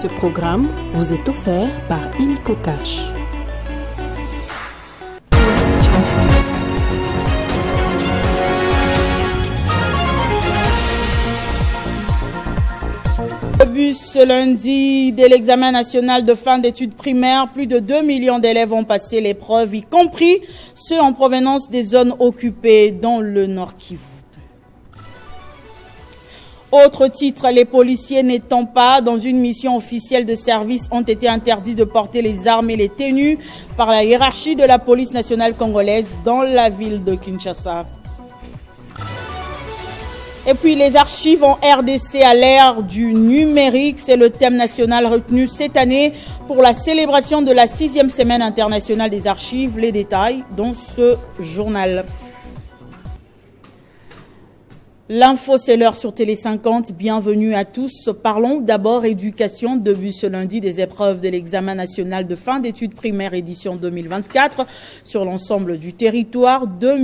Ce programme vous est offert par Illico Cash. Ce lundi de l'examen national de fin d'études primaires, plus de 2 millions d'élèves ont passé l'épreuve, y compris ceux en provenance des zones occupées dans le Nord Kivu. Autre titre, les policiers n'étant pas dans une mission officielle de service ont été interdits de porter les armes et les tenues par la hiérarchie de la police nationale congolaise dans la ville de Kinshasa. Et puis les archives en RDC à l'ère du numérique, c'est le thème national retenu cette année pour la célébration de la 6e semaine internationale des archives. Les détails dans ce journal. L'info, c'est l'heure sur Télé 50. Bienvenue à tous. Parlons d'abord éducation. Début ce lundi des épreuves de l'examen national de fin d'études primaires édition 2024 sur l'ensemble du territoire. 2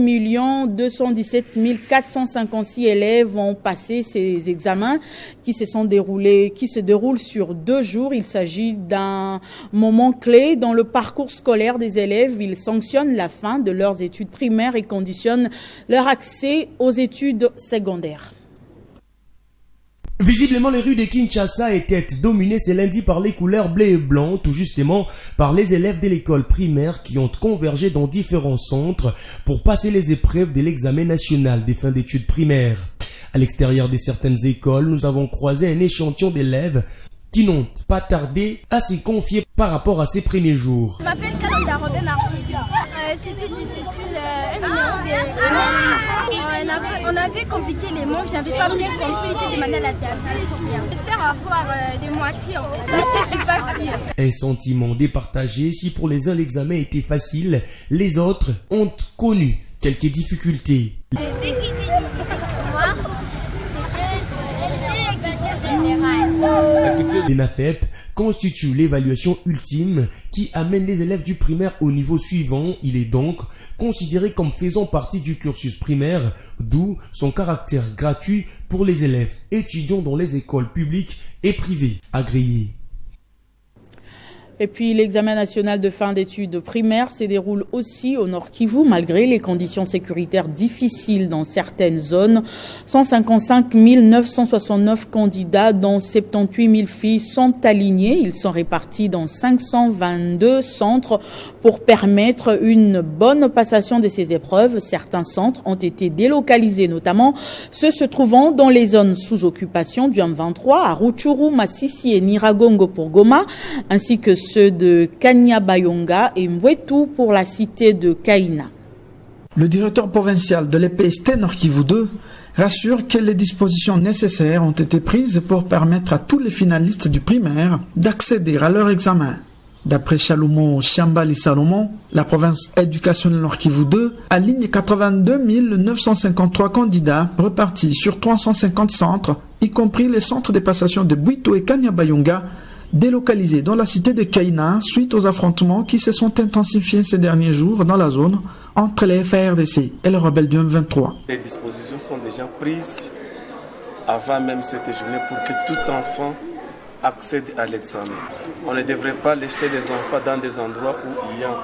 217 456 élèves ont passé ces examens qui se déroulent sur 2 jours. Il s'agit d'un moment clé dans le parcours scolaire des élèves. Ils sanctionnent la fin de leurs études primaires et conditionnent leur accès aux études secondaires. Visiblement, les rues de Kinshasa étaient dominées ce lundi par les couleurs bleu et blanc, tout justement par les élèves de l'école primaire qui ont convergé dans différents centres pour passer les épreuves de l'examen national des fins d'études primaires. À l'extérieur de certaines écoles, nous avons croisé un échantillon d'élèves qui n'ont pas tardé à s'y confier par rapport à ces premiers jours. Je m'appelle Kalonda Robin Marseille. C'était difficile. On avait compliqué les mots, je n'avais pas bien compris, j'ai demandé à la traduction. J'espère avoir des moitiés en fait, parce que je suis pas sûre. Un sentiment départagé. Si pour les uns l'examen était facile, les autres ont connu quelques difficultés. L'ENAFEP constitue l'évaluation ultime qui amène les élèves du primaire au niveau suivant. Il est donc considéré comme faisant partie du cursus primaire, d'où son caractère gratuit pour les élèves étudiants dans les écoles publiques et privées agréées. Et puis l'examen national de fin d'études primaires se déroule aussi au Nord Kivu malgré les conditions sécuritaires difficiles dans certaines zones. 155 969 candidats dont 78 000 filles sont alignés. Ils sont répartis dans 522 centres pour permettre une bonne passation de ces épreuves. Certains centres ont été délocalisés, notamment ceux se trouvant dans les zones sous occupation du M23 à Rutshuru, Masisi et Nyiragongo pour Goma, ainsi que ceux de Kanyabayonga et Mwetu pour la cité de Kaina. Le directeur provincial de l'EPST Nord Kivu 2 rassure que les dispositions nécessaires ont été prises pour permettre à tous les finalistes du primaire d'accéder à leur examen. D'après Chalumo Chambali Salomon, la province éducationnelle Nord Kivu 2 aligne 82 953 candidats repartis sur 350 centres, y compris les centres de passation de Bwito et Kanyabayonga, délocalisés dans la cité de Kaina suite aux affrontements qui se sont intensifiés ces derniers jours dans la zone entre les FARDC et les rebelles du M23. Les dispositions sont déjà prises avant même cette journée pour que tout enfant accède à l'examen. On ne devrait pas laisser les enfants dans des endroits où il y a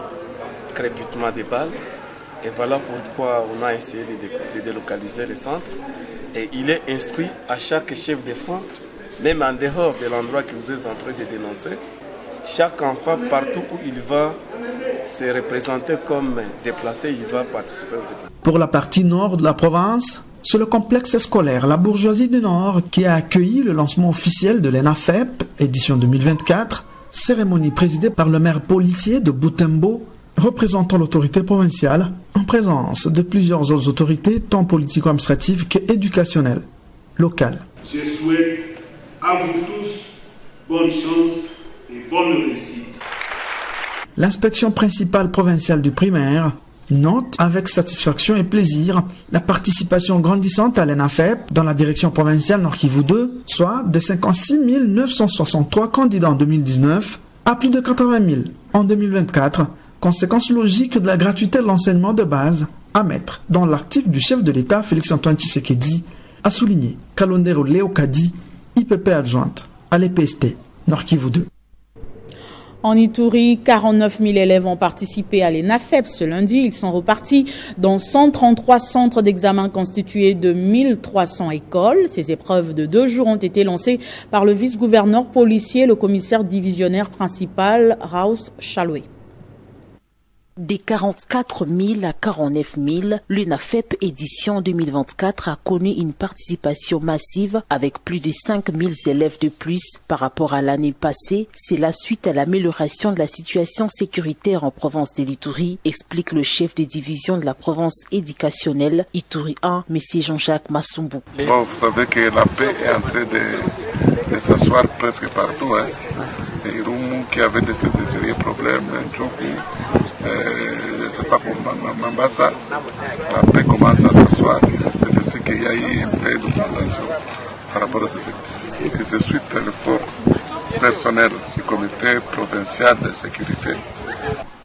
crépitement de balles. Et voilà pourquoi on a essayé de délocaliser les centres. Et il est instruit à chaque chef de centre, même en dehors de l'endroit que vous êtes en train de dénoncer, chaque enfant, partout où il va se représenter comme déplacé, il va participer aux examens. Pour la partie nord de la province, c'est le complexe scolaire La Bourgeoisie du Nord qui a accueilli le lancement officiel de l'ENAFEP, édition 2024, cérémonie présidée par le maire policier de Butembo, représentant l'autorité provinciale, en présence de plusieurs autres autorités, tant politico-administratives qu'éducationnelles, locales. Je souhaite à vous tous bonne chance et bonne réussite. L'inspection principale provinciale du primaire note avec satisfaction et plaisir la participation grandissante à l'ENAFEP dans la direction provinciale Nord Kivu 2, soit de 56 963 candidats en 2019 à plus de 80 000 en 2024, conséquence logique de la gratuité de l'enseignement de base à mettre dans l'actif du chef de l'État Félix-Antoine Tshisekedi, a souligné Kalondero Léo Kadi, IPP adjointe à l'EPST Nord Kivu 2. En Ituri, 49 000 élèves ont participé à l'ENAFEP ce lundi. Ils sont repartis dans 133 centres d'examen constitués de 1300 écoles. Ces épreuves de 2 jours ont été lancées par le vice-gouverneur policier, le commissaire divisionnaire principal, Raus Chaloué. Des 44 000 à 49 000, l'UNAFEP édition 2024 a connu une participation massive avec plus de 5 000 élèves de plus par rapport à l'année passée. C'est la suite à l'amélioration de la situation sécuritaire en province de l'Ituri, explique le chef des divisions de la province éducationnelle Ituri 1, M. Jean-Jacques Massumbu. Bon, vous savez que la paix est en train de s'asseoir presque partout. Les Roumou qui avaient de sérieux problèmes, je ne sais pas pour Mambasa, la paix commence à s'asseoir. C'est ainsi qu'il y a eu un peu d'augmentation par rapport aux effectifs. Et c'est suite à l'effort personnel du comité provincial de sécurité.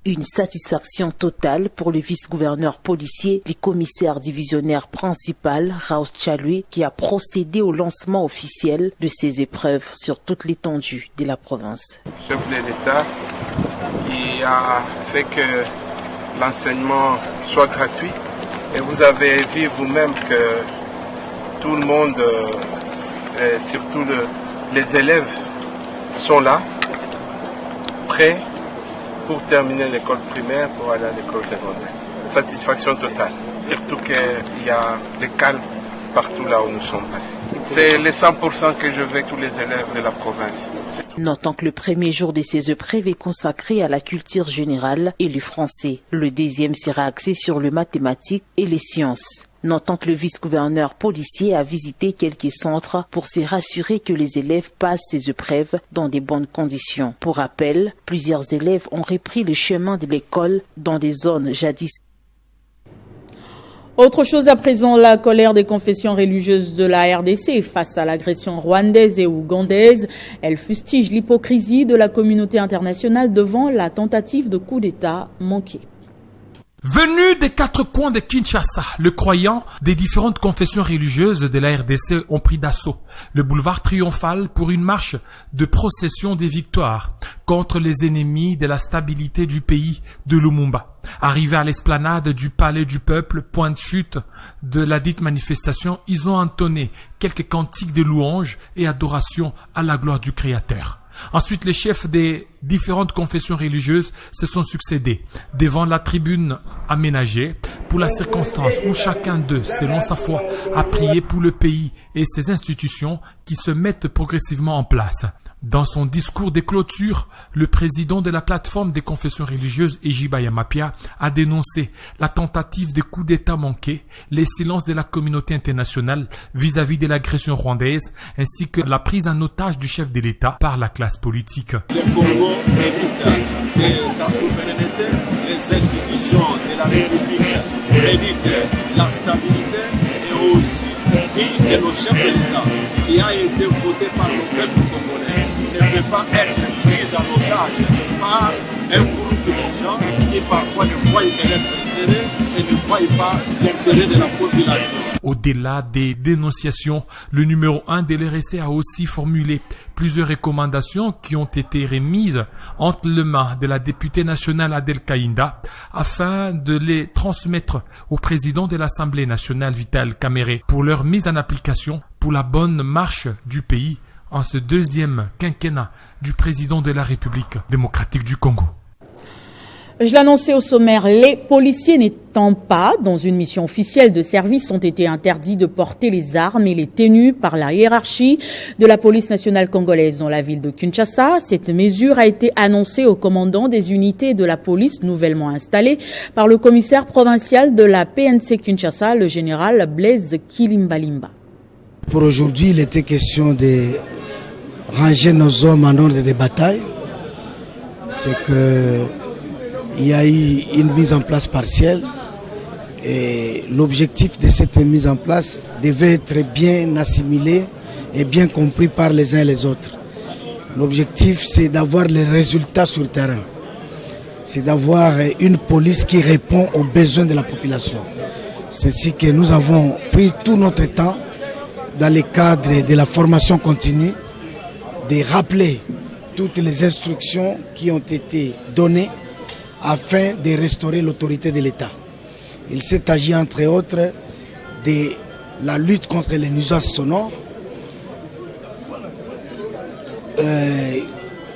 Une satisfaction totale pour le vice-gouverneur policier, le commissaire divisionnaire principal, Raus Chaloué, qui a procédé au lancement officiel de ces épreuves sur toute l'étendue de la province. Le chef de l'État qui a fait que l'enseignement soit gratuit. Et vous avez vu vous-même que tout le monde, surtout les élèves, sont là, prêts pour terminer l'école primaire, pour aller à l'école secondaire. Satisfaction totale, surtout qu'il y a le calme partout là où nous sommes passés. C'est les 100% que je veux tous les élèves de la province. Notant que le premier jour de ces épreuves est consacré à la culture générale et le français. Le deuxième sera axé sur le mathématique et les sciences. Notant que le vice-gouverneur policier a visité quelques centres pour se rassurer que les élèves passent ces épreuves dans de bonnes conditions. Pour rappel, plusieurs élèves ont repris le chemin de l'école dans des zones jadis. Autre chose à présent, la colère des confessions religieuses de la RDC face à l'agression rwandaise et ougandaise. Elle fustige l'hypocrisie de la communauté internationale devant la tentative de coup d'État manquée. Venus des 4 coins de Kinshasa, le croyant des différentes confessions religieuses de la RDC ont pris d'assaut le boulevard triomphal pour une marche de procession des victoires contre les ennemis de la stabilité du pays de Lumumba. Arrivés à l'esplanade du Palais du Peuple, point de chute de la dite manifestation, ils ont entonné quelques cantiques de louanges et adoration à la gloire du Créateur. Ensuite, les chefs des différentes confessions religieuses se sont succédés devant la tribune aménagée pour la circonstance où chacun d'eux, selon sa foi, a prié pour le pays et ses institutions qui se mettent progressivement en place. Dans son discours de clôture, le président de la plateforme des confessions religieuses, Ejiba Yamapia, a dénoncé la tentative de coup d'État manqué, les silences de la communauté internationale vis-à-vis de l'agression rwandaise, ainsi que la prise en otage du chef de l'État par la classe politique. Le Congo mérite de sa souveraineté, les institutions de la République méritent la stabilité et aussi que le chef de l'État qui a été voté par le peuple congolais ne peut pas être pris en otage par un groupe de gens qui parfois ne voient que leurs intérêts et ne voient pas l'intérêt de la population. Au-delà des dénonciations, le numéro 1 de l'RSC a aussi formulé plusieurs recommandations qui ont été remises entre les mains de la députée nationale Adel Kaïnda afin de les transmettre au président de l'Assemblée nationale Vital Kamerhe pour leur mise en application pour la bonne marche du pays en ce deuxième quinquennat du président de la République démocratique du Congo. Je l'annonçais au sommaire, les policiers n'étant pas dans une mission officielle de service ont été interdits de porter les armes et les tenues par la hiérarchie de la police nationale congolaise dans la ville de Kinshasa. Cette mesure a été annoncée au commandant des unités de la police nouvellement installées par le commissaire provincial de la PNC Kinshasa, le général Blaise Kilimbalimba. Pour aujourd'hui, il était question de ranger nos hommes en ordre de bataille. C'est que il y a eu une mise en place partielle et l'objectif de cette mise en place devait être bien assimilé et bien compris par les uns et les autres. L'objectif, c'est d'avoir les résultats sur le terrain. C'est d'avoir une police qui répond aux besoins de la population. C'est ainsi que nous avons pris tout notre temps dans le cadre de la formation continue de rappeler toutes les instructions qui ont été données afin de restaurer l'autorité de l'État. Il s'est agi entre autres de la lutte contre les nuisances sonores,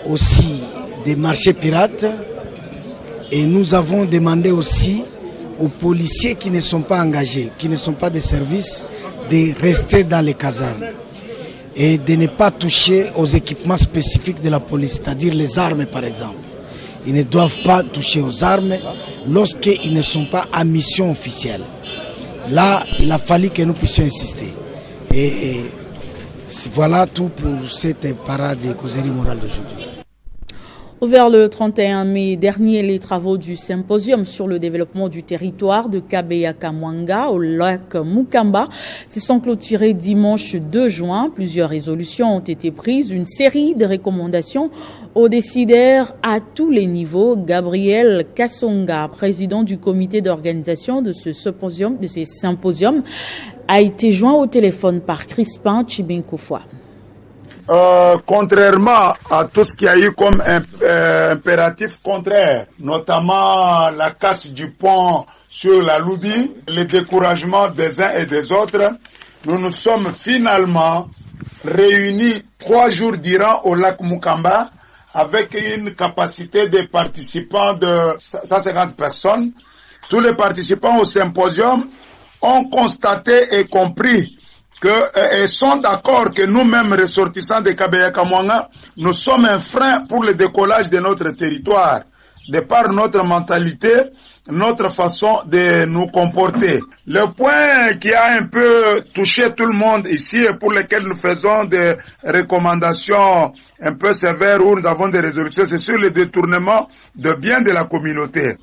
aussi des marchés pirates, et nous avons demandé aussi aux policiers qui ne sont pas engagés, qui ne sont pas des services, de rester dans les casernes et de ne pas toucher aux équipements spécifiques de la police, c'est-à-dire les armes par exemple. Ils ne doivent pas toucher aux armes lorsqu'ils ne sont pas à mission officielle. Là, il a fallu que nous puissions insister. Et voilà tout pour cette parade de causerie morale d'aujourd'hui. Ouvert le 31 mai dernier, les travaux du symposium sur le développement du territoire de Kabeya-Kamwanga au lac Mukamba se sont clôturés dimanche 2 juin. Plusieurs résolutions ont été prises, une série de recommandations aux décideurs à tous les niveaux. Gabriel Kassonga, président du comité d'organisation de ce symposium, a été joint au téléphone par Crispin Chibinkoufoua. Contrairement à tout ce qu'il y a eu comme impératif contraire, notamment la casse du pont sur la Loubi, le découragement des uns et des autres, nous nous sommes finalement réunis 3 jours durant au lac Mukamba avec une capacité de participants de 150 personnes. Tous les participants au symposium ont constaté et compris et sont d'accord que nous-mêmes, ressortissants de Kabeya-Kamwanga, nous sommes un frein pour le décollage de notre territoire, de par notre mentalité, notre façon de nous comporter. Le point qui a un peu touché tout le monde ici et pour lequel nous faisons des recommandations un peu sévères où nous avons des résolutions, c'est sur le détournement de biens de la communauté.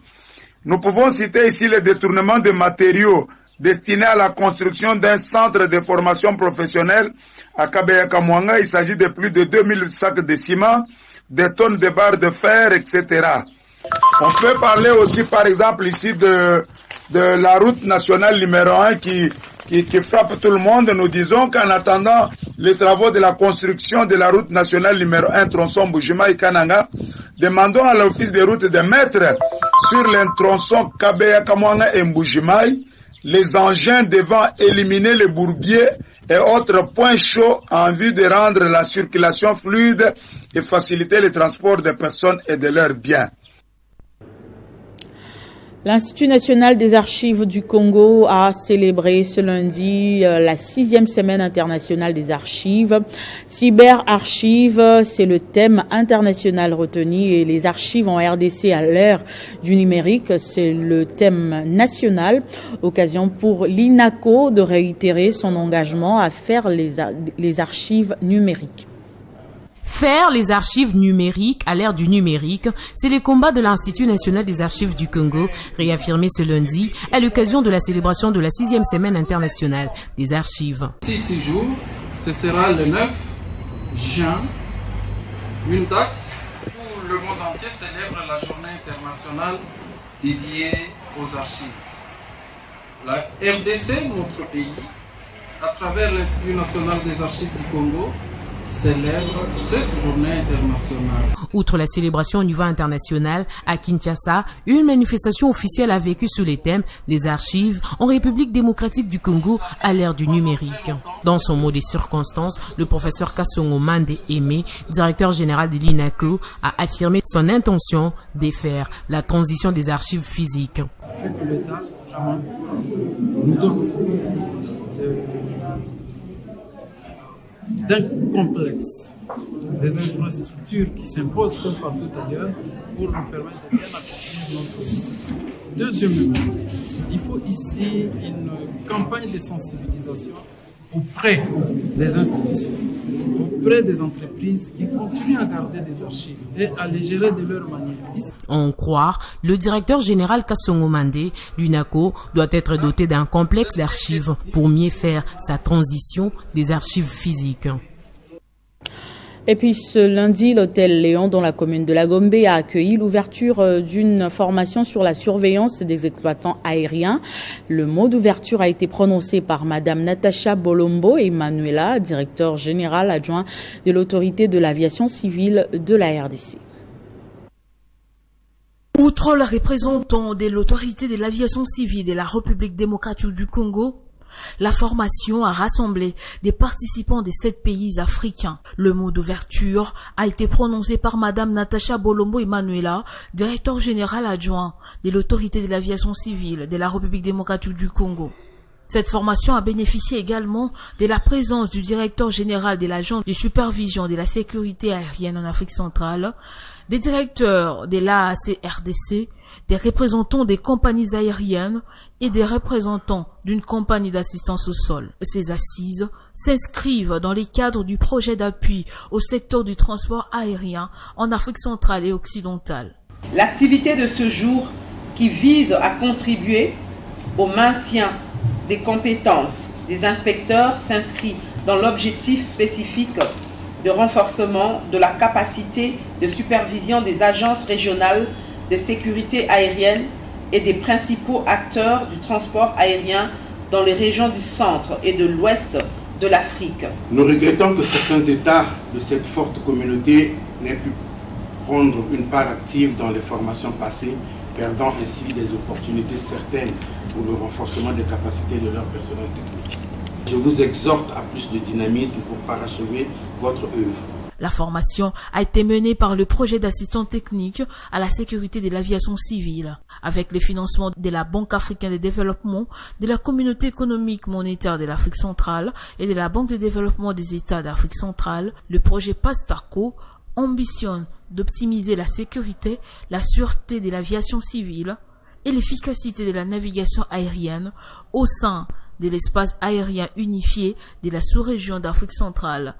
Nous pouvons citer ici le détournement de matériaux destiné à la construction d'un centre de formation professionnelle à Kabeya-Kamwanga. Il s'agit de plus de 2000 sacs de ciment, des tonnes de barres de fer, etc. On peut parler aussi, par exemple, ici de la route nationale numéro 1 qui frappe tout le monde. Nous disons qu'en attendant les travaux de la construction de la route nationale numéro 1, tronçon Mbujimayi-Kananga, demandons à l'office des routes de mettre sur les tronçons Kabeya-Kamwanga et Mbujimayi les engins devant éliminer les bourbiers et autres points chauds en vue de rendre la circulation fluide et faciliter le transport des personnes et de leurs biens. L'Institut national des archives du Congo a célébré ce lundi la 6e semaine internationale des archives. Cyberarchives, c'est le thème international retenu et les archives en RDC à l'ère du numérique, c'est le thème national. Occasion pour l'INACO de réitérer son engagement à faire les archives numériques. Faire les archives numériques à l'ère du numérique, c'est le combat de l'Institut national des archives du Congo, réaffirmé ce lundi à l'occasion de la célébration de la 6e semaine internationale des archives. 6 jours, ce sera le 9 juin, une date où le monde entier célèbre la journée internationale dédiée aux archives. La RDC, notre pays, à travers l'Institut national des archives du Congo, célèbre cette journée internationale. Outre la célébration au niveau international, à Kinshasa, une manifestation officielle a vécu sous les thèmes « Les archives en République démocratique du Congo à l'ère du numérique ». Dans son mot des circonstances, le professeur Kassongo Mande Aimé, directeur général de l'INACO, a affirmé son intention de faire la transition des archives physiques. L'État nous dote d'un complexe, des infrastructures qui s'imposent comme partout ailleurs pour nous permettre de bien accomplir notre mission. Deuxièmement, il faut ici une campagne de sensibilisation auprès des institutions, auprès des entreprises qui continuent à garder des archives et à les gérer de leur manière. En croire le directeur général Kassongo Mande, l'UNACO doit être doté d'un complexe d'archives pour mieux faire sa transition des archives physiques. Et puis ce lundi, l'hôtel Léon dans la commune de la Gombe a accueilli l'ouverture d'une formation sur la surveillance des exploitants aériens. Le mot d'ouverture a été prononcé par Madame Natacha Bolombo Emanuela, directeur général adjoint de l'autorité de l'aviation civile de la RDC. Outre le représentant de l'autorité de l'aviation civile de la République démocratique du Congo, la formation a rassemblé des participants de 7 pays africains. Le mot d'ouverture a été prononcé par Madame Natacha Bolombo Emanuela, directeur général adjoint de l'autorité de l'aviation civile de la République démocratique du Congo. Cette formation a bénéficié également de la présence du directeur général de l'agence de supervision de la sécurité aérienne en Afrique centrale, des directeurs de l'AAC-RDC, des représentants des compagnies aériennes et des représentants d'une compagnie d'assistance au sol. Ces assises s'inscrivent dans les cadres du projet d'appui au secteur du transport aérien en Afrique centrale et occidentale. L'activité de ce jour, qui vise à contribuer au maintien des compétences des inspecteurs, s'inscrit dans l'objectif spécifique de renforcement de la capacité de supervision des agences régionales de sécurité aérienne et des principaux acteurs du transport aérien dans les régions du centre et de l'ouest de l'Afrique. Nous regrettons que certains États de cette forte communauté n'aient pu prendre une part active dans les formations passées, perdant ainsi des opportunités certaines pour le renforcement des capacités de leur personnel technique. Je vous exhorte à plus de dynamisme pour parachever votre œuvre. La formation a été menée par le projet d'assistance technique à la sécurité de l'aviation civile, avec le financement de la Banque africaine de développement, de la Communauté économique monétaire de l'Afrique centrale et de la Banque de développement des États d'Afrique centrale. Le projet PASTACO ambitionne d'optimiser la sécurité, la sûreté de l'aviation civile et l'efficacité de la navigation aérienne au sein de l'espace aérien unifié de la sous-région d'Afrique centrale.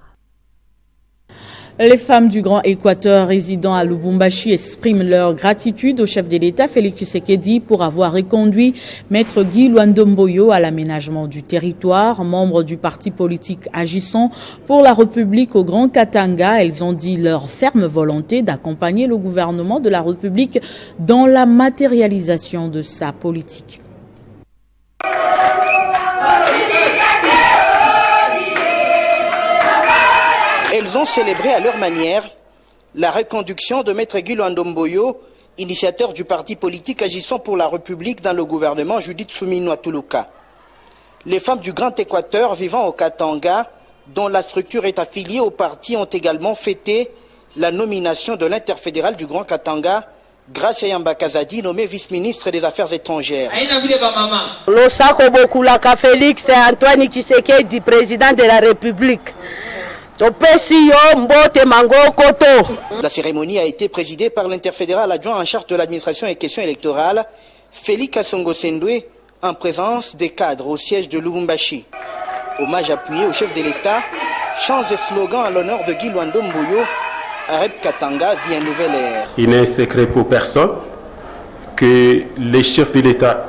Les femmes du Grand Équateur résidant à Lubumbashi expriment leur gratitude au chef de l'État Félix Tshisekedi pour avoir reconduit Maître Guy Luandomboyo à l'aménagement du territoire. Membres du parti politique agissant pour la République au Grand Katanga, elles ont dit leur ferme volonté d'accompagner le gouvernement de la République dans la matérialisation de sa politique. Elles ont célébré à leur manière la reconduction de Maître Guy Luandomboyo, initiateur du parti politique agissant pour la République dans le gouvernement Judith Suminwa Tuluka. Les femmes du Grand Équateur vivant au Katanga, dont la structure est affiliée au parti, ont également fêté la nomination de l'interfédéral du Grand Katanga, Gracia Yamba Kazadi, nommé vice-ministre des Affaires étrangères. Le Sako Bokulaka Félix Antoine Tshisekedi, président de la République. La cérémonie a été présidée par l'interfédéral adjoint en charge de l'administration et questions électorales, Félix Kasongo Sendwe, en présence des cadres au siège de Lubumbashi. Hommage appuyé au chef de l'État, chants et slogans à l'honneur de Guy Luandomboyo, Arep Katanga vit un nouvel ère. Il n'est secret pour personne que le chef de l'État,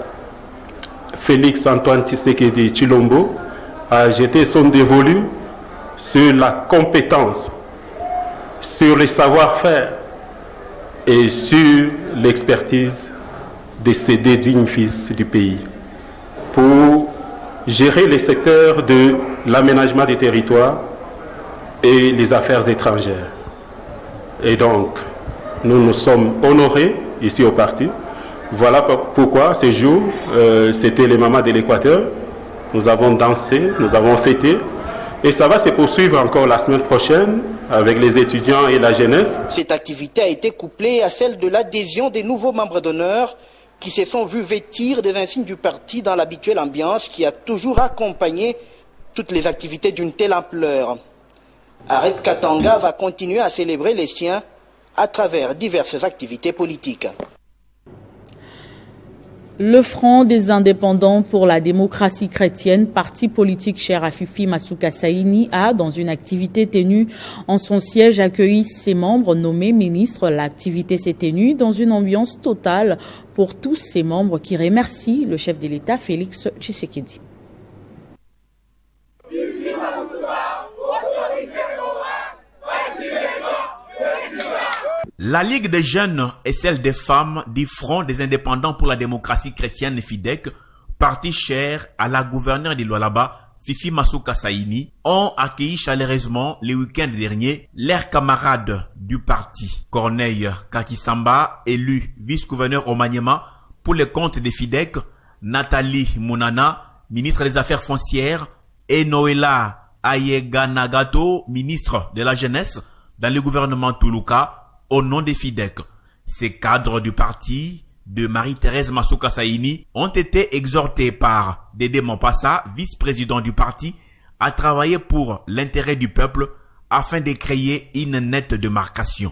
Félix Antoine Tshisekedi Tshilombo, a jeté son dévolu sur la compétence, sur le savoir-faire et sur l'expertise de ces deux dignes fils du pays pour gérer les secteurs de l'aménagement des territoires et les affaires étrangères. Et donc, nous nous sommes honorés ici au parti. Voilà pourquoi ce jour, c'était les mamans de l'Équateur. Nous avons dansé, nous avons fêté. Et ça va se poursuivre encore la semaine prochaine avec les étudiants et la jeunesse. Cette activité a été couplée à celle de l'adhésion des nouveaux membres d'honneur qui se sont vus vêtir des insignes du parti dans l'habituelle ambiance qui a toujours accompagné toutes les activités d'une telle ampleur. Arep Katanga va continuer à célébrer les siens à travers diverses activités politiques. Le Front des indépendants pour la démocratie chrétienne, parti politique cher à Fifi Masuka Saini, a, dans une activité tenue en son siège, accueilli ses membres nommés ministres. L'activité s'est tenue dans une ambiance totale pour tous ses membres qui remercient le chef de l'État Félix Tshisekedi. La Ligue des jeunes et celle des femmes du Front des indépendants pour la démocratie chrétienne FIDEC, parti cher à la gouverneure de Lualaba, Fifi Masuka Saini, ont accueilli chaleureusement le week-end dernier leurs camarades du parti. Corneille Kakisamba, élu vice-gouverneur au Maniema pour le compte des FIDEC, Nathalie Mounana, ministre des Affaires foncières, et Noëlla Ayeganagato, ministre de la Jeunesse dans le gouvernement Toulouka, au nom des FIDEC. Ces cadres du parti de Marie-Thérèse Masuka Saini ont été exhortés par Dédé Mompassa, vice-président du parti, à travailler pour l'intérêt du peuple afin de créer une nette démarcation.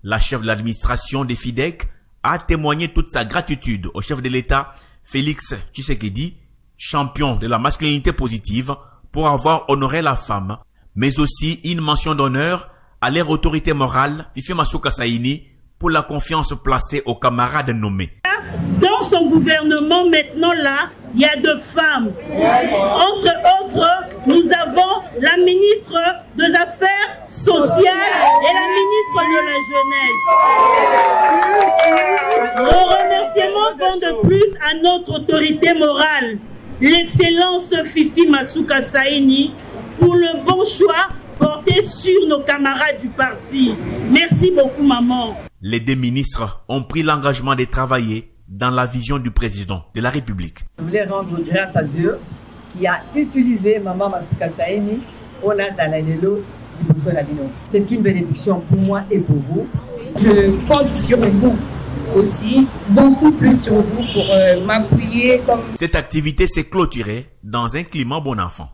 La chef de l'administration des FIDEC a témoigné toute sa gratitude au chef de l'État, Félix Tshisekedi, champion de la masculinité positive, pour avoir honoré la femme, mais aussi une mention d'honneur à leur autorité morale, Fifi Masuka Saini, pour la confiance placée aux camarades nommés. Dans son gouvernement, maintenant là, il y a 2 femmes. Entre autres, nous avons la ministre des Affaires sociales et la ministre de la Jeunesse. Nos remerciements vont de plus à notre autorité morale, l'excellence Fifi Masuka Saini, pour le bon choix porté sur nos camarades du parti. Merci beaucoup, maman. Les 2 ministres ont pris l'engagement de travailler dans la vision du président de la République. Je voulais rendre grâce à Dieu qui a utilisé Maman Masuka Saini au Nazalalelo du Boussolabino. C'est une bénédiction pour moi et pour vous. Je compte sur vous aussi, beaucoup plus sur vous pour m'appuyer comme... Cette activité s'est clôturée dans un climat bon enfant.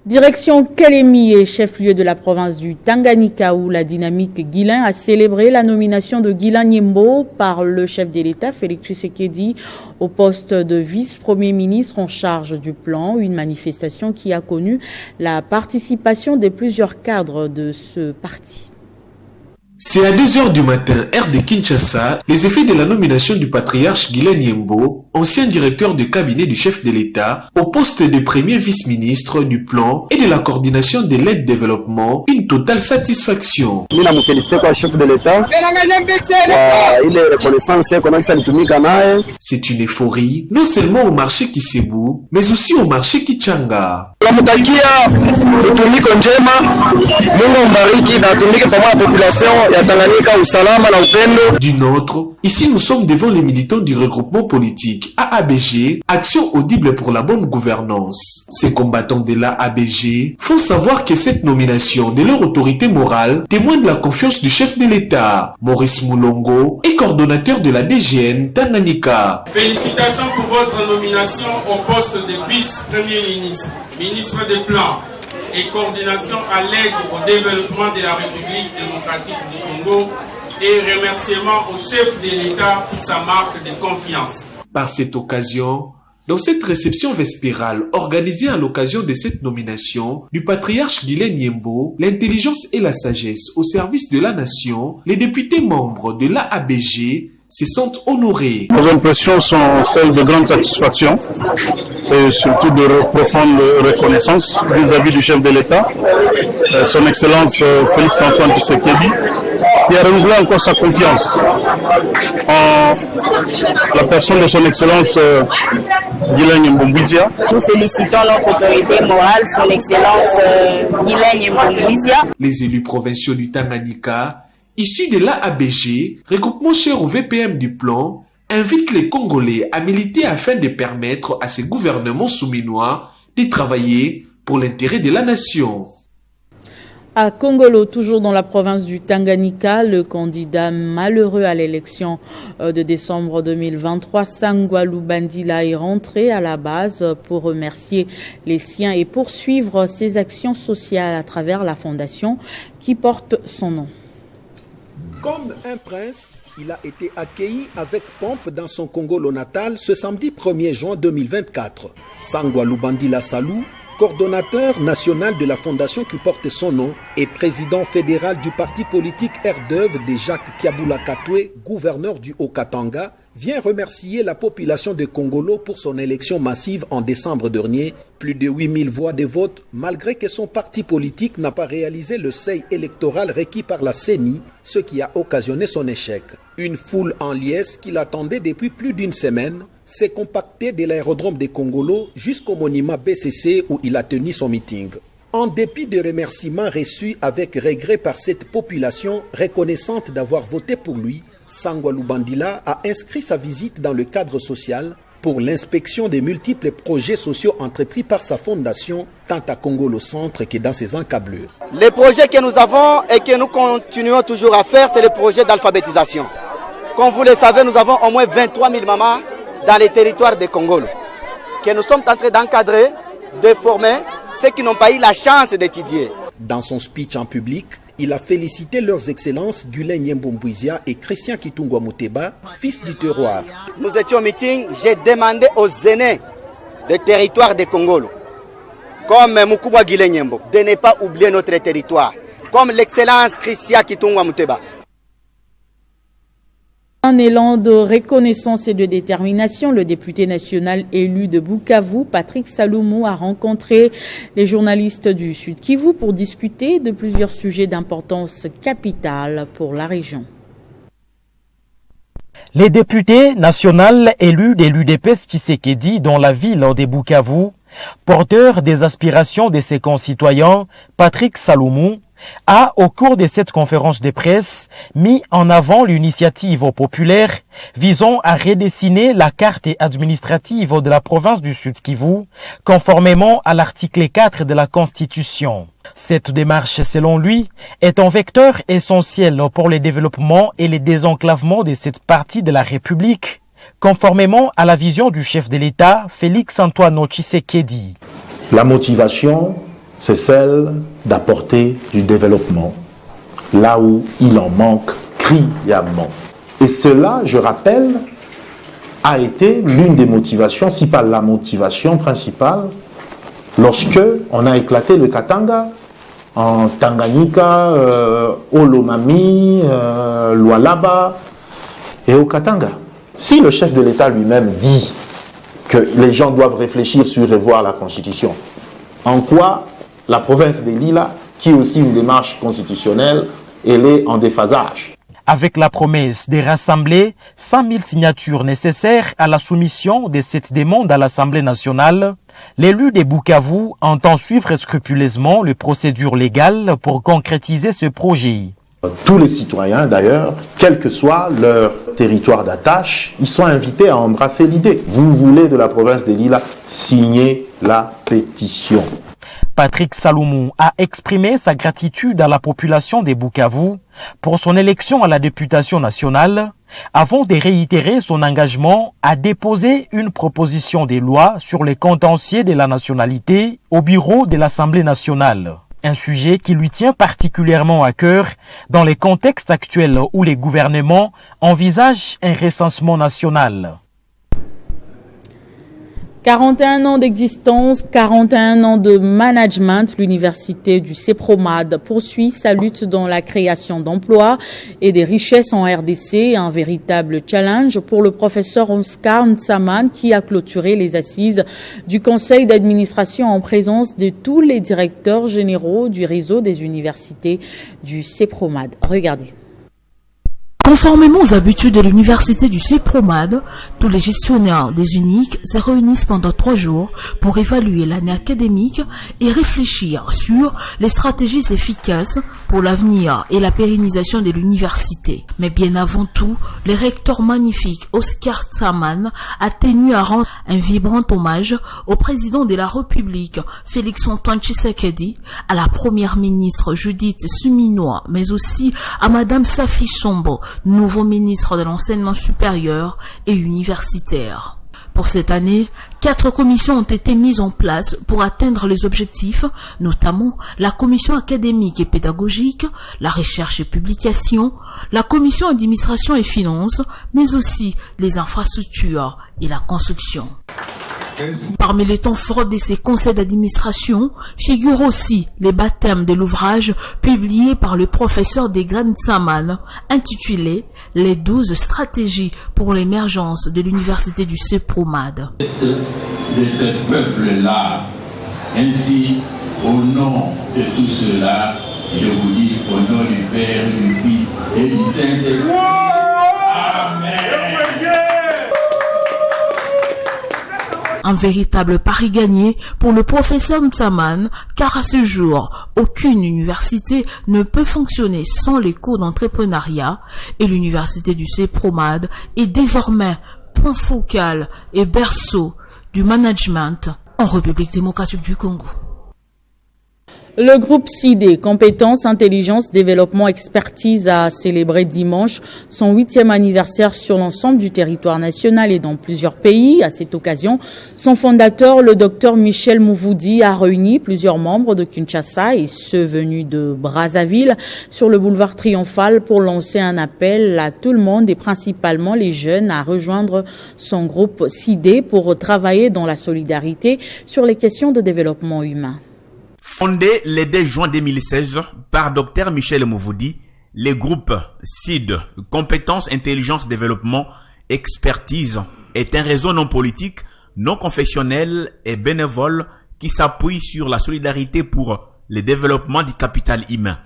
Direction Kelemi et chef-lieu de la province du Tanganyika où la dynamique Guilain a célébré la nomination de Guilain Nyembo par le chef de l'État Félix Tshisekedi au poste de vice-premier ministre en charge du plan, une manifestation qui a connu la participation de plusieurs cadres de ce parti. C'est à 2h du matin, heure de Kinshasa, les effets de la nomination du patriarche Guilain Nyembo, ancien directeur de cabinet du chef de l'État, au poste de premier vice-ministre du plan et de la coordination de l'aide développement, une totale satisfaction. Nous avons félicité le chef de l'État. Il est reconnaissant, c'est une euphorie, non seulement au marché Kisebu, mais aussi au marché Kichanga. Du nôtre, ici nous sommes devant les militants du regroupement politique AABG, Action audible pour la bonne gouvernance. Ces combattants de l'AABG font savoir que cette nomination de leur autorité morale témoigne de la confiance du chef de l'État. Maurice Moulongo est coordonnateur de la DGN Tanganyika. Félicitations pour votre nomination au poste de vice-premier ministre, ministre des Plans et coordination à l'aide au développement de la République démocratique du Congo et remerciements au chef de l'État pour sa marque de confiance. Par cette occasion, dans cette réception vespérale organisée à l'occasion de cette nomination du patriarche Guilain Nyembo, l'intelligence et la sagesse au service de la nation, les députés membres de l'AABG se sentent honorés. Nos impressions sont celles de grande satisfaction et surtout de profonde reconnaissance vis-à-vis du chef de l'État, son Excellence Félix Antoine Tshisekedi, qui a renouvelé encore sa confiance en la personne de son Excellence Guilain Nyembo. Nous félicitons notre autorité morale, son Excellence Guilain Nyembo. Les élus provinciaux du Tanganyika, issus de l'AABG, regroupement cher au VPM du plan, invitent les Congolais à militer afin de permettre à ces gouvernements souminois de travailler pour l'intérêt de la nation. À Kongolo, toujours dans la province du Tanganyika, le candidat malheureux à l'élection de décembre 2023, Sangwa Lubandila, est rentré à la base pour remercier les siens et poursuivre ses actions sociales à travers la fondation qui porte son nom. Comme un prince, il a été accueilli avec pompe dans son Congolo natal ce samedi 1er juin 2024. Sangwa Lubandila Salou, coordonnateur national de la fondation qui porte son nom et président fédéral du parti politique RDEV de Jacques Kiabula Katwe, gouverneur du Haut-Katanga, vient remercier la population de Congolo pour son élection massive en décembre dernier. Plus de 8000 voix de vote, malgré que son parti politique n'a pas réalisé le seuil électoral requis par la CENI, ce qui a occasionné son échec. Une foule en liesse qui l'attendait depuis plus d'une semaine s'est compactée de l'aérodrome de Congolo jusqu'au monument BCC où il a tenu son meeting. En dépit de remerciements reçus avec regret par cette population reconnaissante d'avoir voté pour lui, Sangwa Lubandila a inscrit sa visite dans le cadre social pour l'inspection des multiples projets sociaux entrepris par sa fondation, tant à Congolo Centre que dans ses encablures. Les projets que nous avons et que nous continuons toujours à faire, c'est le projet d'alphabétisation. Comme vous le savez, nous avons au moins 23 000 mamans dans les territoires de Congolo, que nous sommes en train d'encadrer, de former ceux qui n'ont pas eu la chance d'étudier. Dans son speech en public, il a félicité leurs excellences Gulin Nyembombouizia et Christian Kitungwa Muteba, fils du terroir. Nous étions au meeting, j'ai demandé aux aînés des territoires de Congolo, comme Mukubwa Gulin Nyembo, de ne pas oublier notre territoire, comme l'excellence Christian Kitungwa Muteba. Un élan de reconnaissance et de détermination, le député national élu de Bukavu, Patrick Saloumou, a rencontré les journalistes du Sud Kivu pour discuter de plusieurs sujets d'importance capitale pour la région. Les députés nationaux élus de l'UDPS Tshisekedi dans la ville de Bukavu, porteur des aspirations de ses concitoyens, Patrick Saloumou, a, au cours de cette conférence de presse, mis en avant l'initiative populaire visant à redessiner la carte administrative de la province du Sud Kivu, conformément à l'article 4 de la Constitution. Cette démarche, selon lui, est un vecteur essentiel pour le développement et le désenclavement de cette partie de la République, conformément à la vision du chef de l'État, Félix-Antoine Tshisekedi. La motivation, c'est celle d'apporter du développement là où il en manque criamment. Et cela, je rappelle, a été l'une des motivations, si pas la motivation principale, lorsque on a éclaté le Katanga en Tanganyika, au Lomami, Lualaba et au Katanga. Si le chef de l'État lui-même dit que les gens doivent réfléchir sur revoir la Constitution, en quoi la province des Lilas, qui est aussi une démarche constitutionnelle, elle est en déphasage. Avec la promesse de rassembler 100 000 signatures nécessaires à la soumission de cette demande à l'Assemblée nationale, l'élu de Bukavu entend suivre scrupuleusement les procédures légales pour concrétiser ce projet. Tous les citoyens, d'ailleurs, quel que soit leur territoire d'attache, ils sont invités à embrasser l'idée. Vous voulez de la province des Lilas, signez la pétition. Patrick Saloumou a exprimé sa gratitude à la population de Bukavu pour son élection à la députation nationale, avant de réitérer son engagement à déposer une proposition de loi sur les contentieux de la nationalité au bureau de l'Assemblée nationale. Un sujet qui lui tient particulièrement à cœur dans les contextes actuels où les gouvernements envisagent un recensement national. 41 ans d'existence, 41 ans de management, l'université du CEPROMAD poursuit sa lutte dans la création d'emplois et des richesses en RDC, un véritable challenge pour le professeur Oscar Ntsaman qui a clôturé les assises du conseil d'administration en présence de tous les directeurs généraux du réseau des universités du CEPROMAD. Regardez. Conformément aux habitudes de l'université du CEPROMAD, tous les gestionnaires des uniques se réunissent pendant 3 jours pour évaluer l'année académique et réfléchir sur les stratégies efficaces pour l'avenir et la pérennisation de l'université. Mais bien avant tout, le recteur magnifique Oscar Ntsaman a tenu à rendre un vibrant hommage au président de la République, Félix-Antoine Tshisekedi, à la première ministre Judith Suminwa, mais aussi à Madame Safi Sombo, nouveau ministre de l'enseignement supérieur et universitaire. Pour cette année, 4 commissions ont été mises en place pour atteindre les objectifs, notamment la commission académique et pédagogique, la recherche et publication, la commission administration et finances, mais aussi les infrastructures et la construction. Parmi les temps forts de ces conseils d'administration figurent aussi les baptêmes de l'ouvrage publié par le professeur Desgrands Nsaman intitulé « Les 12 stratégies pour l'émergence de l'université du CEPROMAD ». De ce peuple-là, ainsi, au nom de tout cela, je vous dis au nom du Père, du Fils et du Saint-Esprit. Amen. Un véritable pari gagné pour le professeur Nsaman, car à ce jour, aucune université ne peut fonctionner sans les cours d'entrepreneuriat et l'université du CEPROMAD est désormais point focal et berceau du management en République démocratique du Congo. Le groupe CIDE, Compétences, Intelligence, Développement, Expertise, a célébré dimanche son 8e anniversaire sur l'ensemble du territoire national et dans plusieurs pays. À cette occasion, son fondateur, le docteur Michel Mouvoudi, a réuni plusieurs membres de Kinshasa et ceux venus de Brazzaville sur le boulevard Triomphal pour lancer un appel à tout le monde et principalement les jeunes à rejoindre son groupe CIDE pour travailler dans la solidarité sur les questions de développement humain. Fondé le 2 juin 2016 par Dr Michel Mouvoudi, les groupes CIDE, Compétences, Intelligence, Développement, Expertise, est un réseau non politique, non confessionnel et bénévole qui s'appuie sur la solidarité pour le développement du capital humain,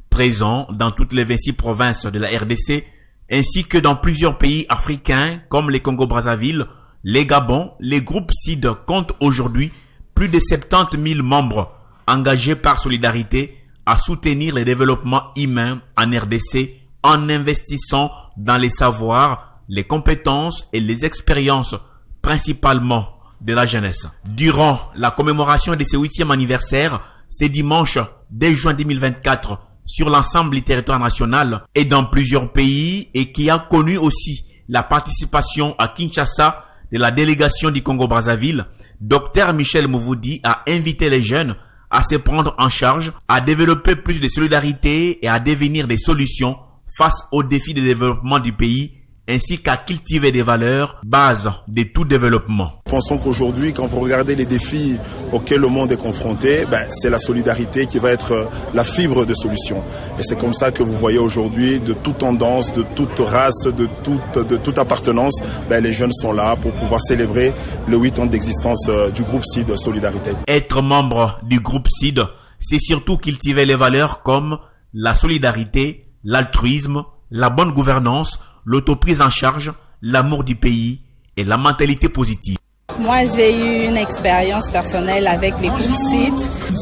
présent dans toutes les 26 provinces de la RDC, ainsi que dans plusieurs pays africains comme les Congo-Brazzaville, les Gabon. Les groupes CIDE comptent aujourd'hui plus de 70 000 membres engagés par solidarité à soutenir le développement humain en RDC en investissant dans les savoirs, les compétences et les expériences, principalement de la jeunesse. Durant la commémoration de ce 8e anniversaire, c'est dimanche 2 juin 2024 sur l'ensemble du territoire national et dans plusieurs pays et qui a connu aussi la participation à Kinshasa de la délégation du Congo-Brazzaville, Dr Michel Mouvoudi a invité les jeunes à se prendre en charge, à développer plus de solidarité et à devenir des solutions face aux défis de développement du pays, ainsi qu'à cultiver des valeurs, base de tout développement. Pensons qu'aujourd'hui, quand vous regardez les défis auxquels le monde est confronté, c'est la solidarité qui va être la fibre de solution. Et c'est comme ça que vous voyez aujourd'hui, de toute tendance, de toute race, de toute appartenance, les jeunes sont là pour pouvoir célébrer le 8 ans d'existence du groupe CIDE Solidarité. Être membre du groupe CIDE, c'est surtout cultiver les valeurs comme la solidarité, l'altruisme, la bonne gouvernance, l'autoprise en charge, l'amour du pays et la mentalité positive. Moi, j'ai eu une expérience personnelle avec les groupes CIDE.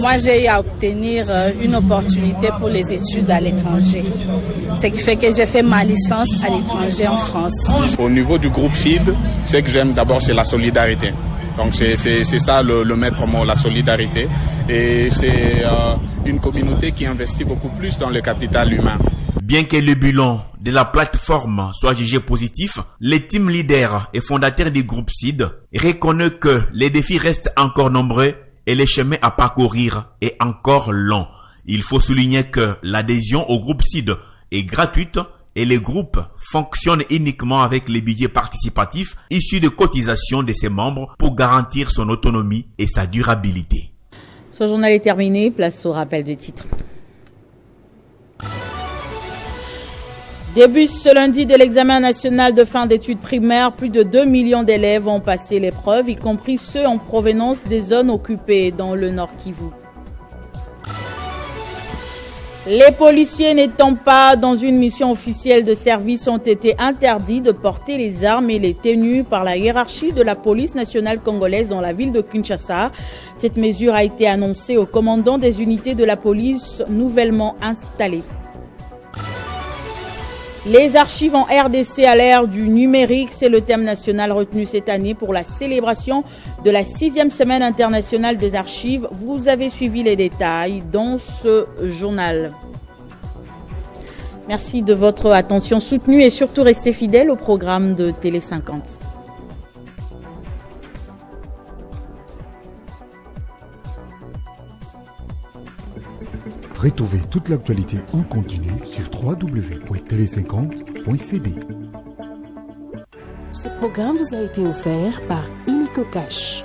Moi, j'ai eu à obtenir une opportunité pour les études à l'étranger. Ce qui fait que j'ai fait ma licence à l'étranger en France. Au niveau du groupe CIDE, ce que j'aime d'abord, c'est la solidarité. Donc, c'est ça le maître mot, la solidarité. Et c'est une communauté qui investit beaucoup plus dans le capital humain. Bien que le bilan de la plateforme soit jugé positif, le team leader et fondateur du groupe CIDE reconnaît que les défis restent encore nombreux et le chemin à parcourir est encore long. Il faut souligner que l'adhésion au groupe CIDE est gratuite et le groupe fonctionne uniquement avec les budgets participatifs issus de cotisations de ses membres pour garantir son autonomie et sa durabilité. Ce journal est terminé, place au rappel des titres. Début ce lundi de l'examen national de fin d'études primaires, plus de 2 millions d'élèves ont passé l'épreuve, y compris ceux en provenance des zones occupées dans le Nord Kivu. Les policiers n'étant pas dans une mission officielle de service ont été interdits de porter les armes et les tenues par la hiérarchie de la police nationale congolaise dans la ville de Kinshasa. Cette mesure a été annoncée au commandant des unités de la police nouvellement installées. Les archives en RDC à l'ère du numérique, c'est le thème national retenu cette année pour la célébration de la 6e semaine internationale des archives. Vous avez suivi les détails dans ce journal. Merci de votre attention soutenue et surtout restez fidèles au programme de Télé 50. Retrouvez toute l'actualité en continu sur www.tele50.cd. Ce programme vous a été offert par Illico Cash.